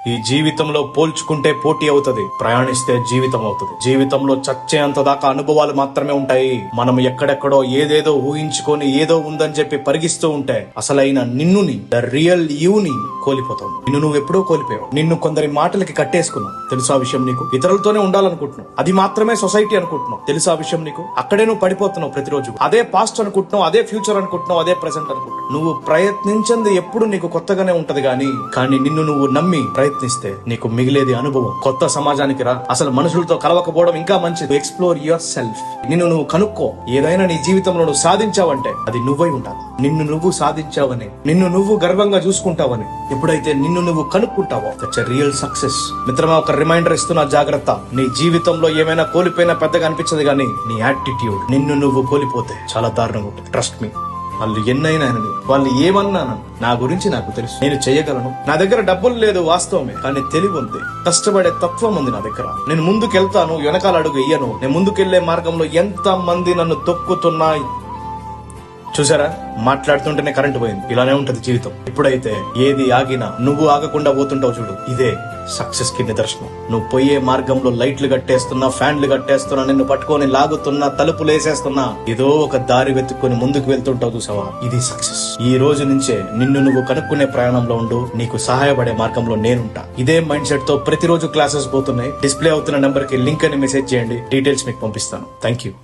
ఈ జీవితంలో పోల్చుకుంటే పోటీ అవుతుంది, ప్రయాణిస్తే జీవితం అవుతుంది. జీవితంలో చచ్చేంత దాకా అనుభవాలు మాత్రమే ఉంటాయి. మనం ఎక్కడెక్కడో ఏదేదో ఊహించుకొని ఏదో ఉందని చెప్పి పరిగిస్తూ ఉంటే అసలైన నిన్నుని, ద రియల్ యూని కోల్పోతావు. నిన్ను నువ్వు ఎప్పుడో కోల్పోయావు. నిన్ను కొందరి మాటలకి కట్టేసుకున్నావు. తెలుసా విషయం నీకు? ఇతరులతోనే ఉండాలనుకుంటున్నావు, అది మాత్రమే సొసైటీ అనుకుంటున్నావు. తెలుసా విషయం నీకు? అక్కడే నువ్వు పడిపోతున్నావు ప్రతిరోజు. అదే పాస్ట్ అనుకుంటున్నావు, అదే ఫ్యూచర్ అనుకుంటున్నావు, అదే ప్రెసెంట్ అనుకుంటున్నావు. నువ్వు ప్రయత్నించింది ఎప్పుడు నీకు కొత్తగానే ఉంటది కానీ నిన్ను నువ్వు నమ్మి ప్రయత్నిస్తే నీకు మిగిలేది అనుభవం. కొత్త సమాజానికి రా, అసలు మనుషులతో కలవకపోవడం ఇంకా మంచిది. Explore your self. నిన్ను నువ్వు కనుక్కో. ఏదైనా నీ జీవితంలో నువ్వు సాధించావంటే అది నువ్వై ఉండాలి. నిన్ను నువ్వు సాధించావని, నిన్ను నువ్వు గర్వంగా చూసుకుంటావని ఎప్పుడైతే నిన్ను నువ్వు కనుక్కుంటావో దట్స్ ఎ రియల్ సక్సెస్. మిత్రమా, ఒక రిమైండర్ ఇస్తున్నా, జాగ్రత్త. నీ జీవితంలో ఏమైనా కోల్పోయినా పెద్దగా అనిపించదు, కానీ నీ యాటిట్యూడ్, నిన్ను నువ్వు కోల్పోతే చాలా దారుణంగా ఉంటుంది. Trust me. వాళ్ళు ఎన్నైనా వాళ్ళు ఏమన్నాను, నా గురించి నాకు తెలుసు, నేను చేయగలను. నా దగ్గర డబ్బులు లేదు వాస్తవమే, కానీ తెలివి ఉంది, కష్టపడే తత్వం ఉంది నా దగ్గర. నేను ముందుకెళ్తాను, వెనకాల అడుగు వెయ్యను. నేను ముందుకెళ్లే మార్గంలో ఎంత మంది నన్ను తొక్కుతున్నా. చూసారా, మాట్లాడుతుంటేనే కరెంటు పోయింది. ఇలానే ఉంటది జీవితం. ఎప్పుడైతే ఏది ఆగినా నువ్వు ఆగకుండా పోతుంటావు చూడు, ఇదే సక్సెస్ కి నిదర్శనం. నువ్వు పోయే మార్గంలో లైట్లు కట్టేస్తున్నా, ఫ్యాన్లు కట్టేస్తున్నా, నిన్ను పట్టుకొని లాగుతున్నా, తలుపులు వేసేస్తున్నా, ఏదో ఒక దారి వెతుక్కొని ముందుకు వెళ్తుంటావు చూసావా, ఇది సక్సెస్. ఈ రోజు నుంచే నిన్ను నువ్వు కనుక్కునే ప్రయాణంలో ఉండు. నీకు సహాయపడే మార్గంలో నేనుంటా. ఇదే మైండ్ సెట్ తో ప్రతిరోజు క్లాసెస్ పోతున్నాయి. డిస్ప్లే అవుతున్న నెంబర్ కి లింక్ అని మెసేజ్ చేయండి, డీటెయిల్స్ మీకు పంపిస్తాను. Thank you.